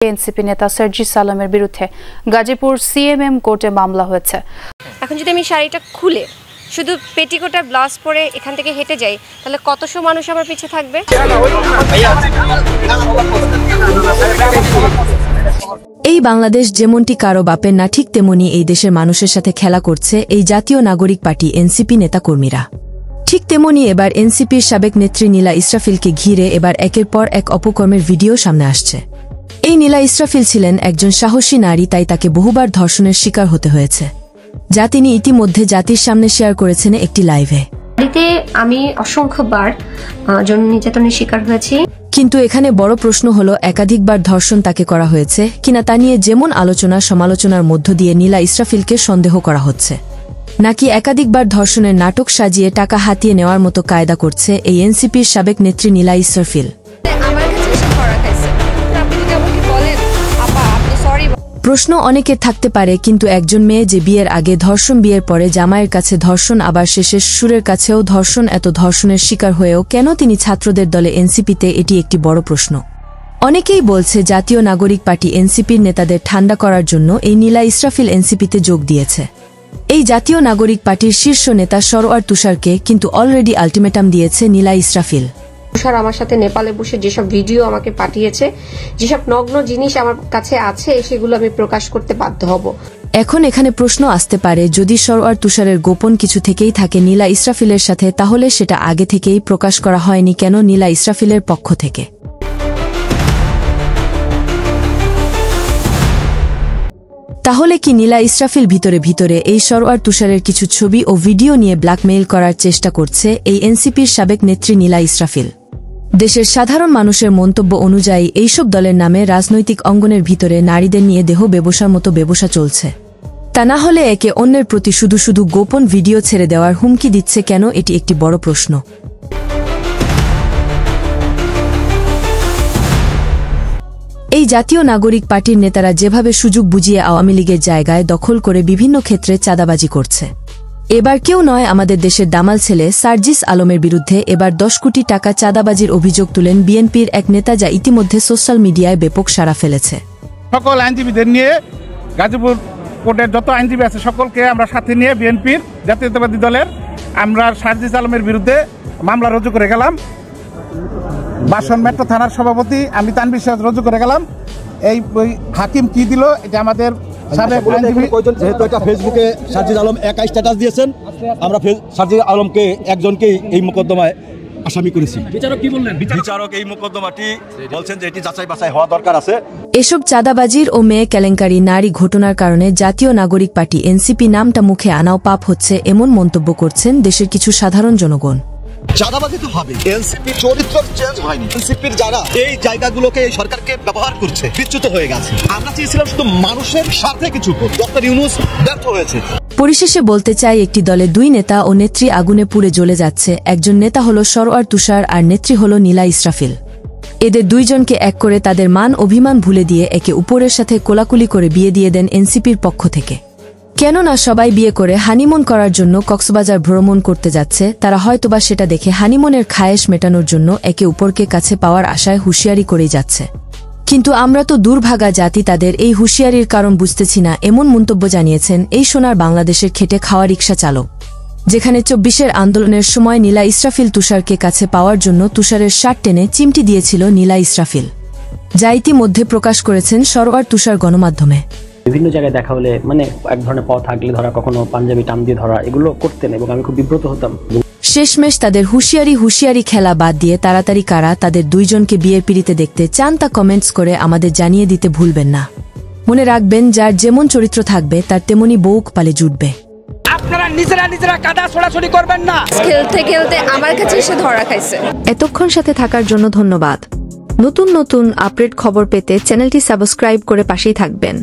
NCP নেতা সার্জিস আলমের বিরুদ্ধে গাজীপুর সিএমএম কোর্টে মামলা হয়েছে। এখন যদি আমি শাড়িটা খুলে শুধু পেটিকোটার ব্লাউজ পরে এখান থেকে হেঁটে যাই তাহলে কতশো মানুষ আমার পিছে থাকবে। এই বাংলাদেশ যেমনটি কারো বাপের না, ঠিক তেমনি এই দেশের মানুষের সাথে খেলা করছে এই জাতীয় নাগরিক পার্টি এনসিপি নেতাকর্মীরা। ঠিক তেমনি এবার এনসিপির সাবেক নেত্রী নীলা ইসরাফিলকে ঘিরে এবার একের পর এক অপকর্মের ভিডিও সামনে আসছে। এই নীলা ইসরাফিল ছিলেন একজন সাহসী নারী, তাই তাকে বহুবার ধর্ষণের শিকার হতে হয়েছে, যা তিনি ইতিমধ্যে জাতির সামনে শেয়ার করেছেন একটি লাইভে। আমি অসংখ্যবার যৌন নির্যাতনের শিকার হয়েছি, কিন্তু এখানে বড় প্রশ্ন হলো একাধিকবার ধর্ষণ তাকে করা হয়েছে কিনা তা নিয়ে যেমন আলোচনা সমালোচনার মধ্য দিয়ে নীলা ইসরাফিলকে সন্দেহ করা হচ্ছে, নাকি একাধিকবার ধর্ষণের নাটক সাজিয়ে টাকা হাতিয়ে নেওয়ার মতো কায়দা করছে এই এনসিপির সাবেক নেত্রী নীলা ইসরাফিল। প্রশ্ন অনেকের থাকতে পারে, কিন্তু একজন মেয়ে যে বিয়ের আগে ধর্ষণ, বিয়ের পরে জামাইয়ের কাছে ধর্ষণ, আবার শেষে শ্বশুরের কাছেও ধর্ষণ, এত ধর্ষণের শিকার হয়েও কেন তিনি ছাত্রদের দলে এনসিপিতে, এটি একটি বড় প্রশ্ন। অনেকেই বলছে জাতীয় নাগরিক পার্টি এনসিপির নেতাদের ঠান্ডা করার জন্য এই নীলা ইসরাফিল এনসিপিতে যোগ দিয়েছে। এই জাতীয় নাগরিক পার্টির শীর্ষ নেতা সরোয়ার তুষারকে কিন্তু অলরেডি আলটিমেটাম দিয়েছে নীলা ইসরাফিল। তুষার আমার সাথে নেপালে বসে যেসব ভিডিও আমাকে পাঠিয়েছে, যেসব নগ্ন জিনিস আমার কাছে আছে, সেগুলো আমি প্রকাশ করতে বাধ্য হব। এখন এখানে প্রশ্ন আসতে পারে, যদি সরোয়ার তুষারের গোপন কিছু থেকেই থাকে নীলা ইসরাফিলের সাথে, তাহলে সেটা আগে থেকেই প্রকাশ করা হয়নি কেন নীলা ইসরাফিলের পক্ষ থেকে? তাহলে কি নীলা ইসরাফিল ভিতরে ভিতরে এই সরোয়ার তুষারের কিছু ছবি ও ভিডিও নিয়ে ব্ল্যাকমেইল করার চেষ্টা করছে এই এনসিপির সাবেক নেত্রী নীলা ইসরাফিল? দেশের সাধারণ মানুষের মন্তব্য অনুযায়ী এইসব দলের নামে রাজনৈতিক অঙ্গনের ভিতরে নারীদের নিয়ে দেহ ব্যবসার মতো ব্যবসা চলছে। তা না হলে একে অন্যের প্রতি শুধু শুধু গোপন ভিডিও ছেড়ে দেওয়ার হুমকি দিচ্ছে কেন? এটি একটি বড় প্রশ্ন। এই জাতীয় নাগরিক পার্টির নেতারা যেভাবে সুযোগ বুঝিয়ে আওয়ামী লীগের জায়গায় দখল করে বিভিন্ন ক্ষেত্রে চাঁদাবাজি করছে, এবার কেউ নয়, আমাদের দেশের দামাল ছেলে সার্জিস আলমের বিরুদ্ধে এবার 10 কোটি টাকা চাঁদাবাজির অভিযোগ তুলেন বিএনপির এক নেতা, যা ইতিমধ্যে সোশ্যাল মিডিয়ায় ব্যাপক সাড়া ফেলেছে। সকল আইনজীবীদের নিয়ে গাজীপুর কোর্টের যত আইনজীবী আছে সকলকে আমরা সাথে নিয়ে বিএনপির জাতীয়তাবাদী দলের আমরা সার্জিস আলমের বিরুদ্ধে মামলা রুজু করে গেলাম। বাসন মেট্রো থানার সভাপতি আমি তানভীর সিরাজ রুজু করে গেলাম। এই হাকিম কি দিল, এটা আমাদের সাবেক আইনজীবী, যেহেতু এটা ফেসবুকে সার্জিস আলম একা স্ট্যাটাস দিয়েছেন, আমরা সার্জিস আলমকে একজনকেই এই মোকদ্দমায় আসামি করেছি। বিচারক কি বললেন? বিচারক এই মোকদ্দমাটি বলছেন যে এটি যাচাই বাছাই হওয়া দরকার আছে। এসব চাঁদাবাজির ও মেয়ে কেলেঙ্কারি, নারী ঘটনার কারণে জাতীয় নাগরিক পার্টি এনসিপি নামটা মুখে আনাও পাপ হচ্ছে, এমন মন্তব্য করছেন দেশের কিছু সাধারণ জনগণ। চাঁদাবাজি তো হবে, এনসিপি চরিত্র চেঞ্জ হয়নি। এনসিপির যারা এই জায়গাগুলোকে এই সরকারকে ব্যবহার করছে বিচ্যুত হয়ে গেছে। আমরা চেয়েছিলাম শুধু মানুষের স্বার্থে কিছু করতে, ডক্টর ইউনূস ব্যর্থ হয়েছে। পরিশেষে বলতে চাই, একটি দলে দুই নেতা ও নেত্রী আগুনে পুড়ে জ্বলে যাচ্ছে। একজন নেতা হলো সরোয়ার তুষার আর নেত্রী হলো নীলা ইসরাফিল। এদের দুইজনকে এক করে তাদের মান অভিমান ভুলে দিয়ে একে উপরের সাথে কোলাকুলি করে বিয়ে দিয়ে দেন এনসিপির পক্ষ থেকে। কেননা সবাই বিয়ে করে হানিমুন করার জন্য কক্সবাজার ভ্রমণ করতে যাচ্ছে, তারা হয়তোবা সেটা দেখে হানিমুনের খায়েশ মেটানোর জন্য একে উপরকে কাছে পাওয়ার আশায় হুঁশিয়ারি করেই যাচ্ছে। কিন্তু আমরা তো দুর্ভাগা জাতি, তাদের এই হুঁশিয়ারির কারণ বুঝতেছি না, এমন মন্তব্য জানিয়েছেন এই সোনার বাংলাদেশের খেটে খাওয়া রিকশা চালক, যেখানে 24 আন্দোলনের সময় নীলা ইসরাফিল তুষারকে কাছে পাওয়ার জন্য তুষারের শার্ট টেনে চিমটি দিয়েছিল নীলা ইসরাফিল, যা ইতিমধ্যে প্রকাশ করেছেন সরোয়ার তুষার গণমাধ্যমে। বিভিন্ন জায়গায় দেখা হলে মানে এক ধরনের পথ আগলে ধরা, কখনো পাঞ্জাবি টান দিয়ে ধরা, এগুলো করতেন এবং আমি খুব বিব্রত হতাম। শেষমেশ তাদের হুঁশিয়ারি খেলা বাদ দিয়ে তাড়াতাড়ি কারা তাদের দুইজনকে বিয়ের পিড়িতে দেখতে চান তা কমেন্টস করে আমাদের জানিয়ে দিতে ভুলবেন না। মনে রাখবেন, যার যেমন চরিত্র থাকবে তার তেমনি বউক পালে জুটবে। আপনারা নিজেরা কাদা ছোড়াছড়ি করবেন না। খেলতে খেলতে আমার কাছে এসে ধরা খাইছে। এতক্ষণ সাথে থাকার জন্য ধন্যবাদ। নতুন নতুন আপডেট খবর পেতে চ্যানেলটি সাবস্ক্রাইব করে পাশেই থাকবেন।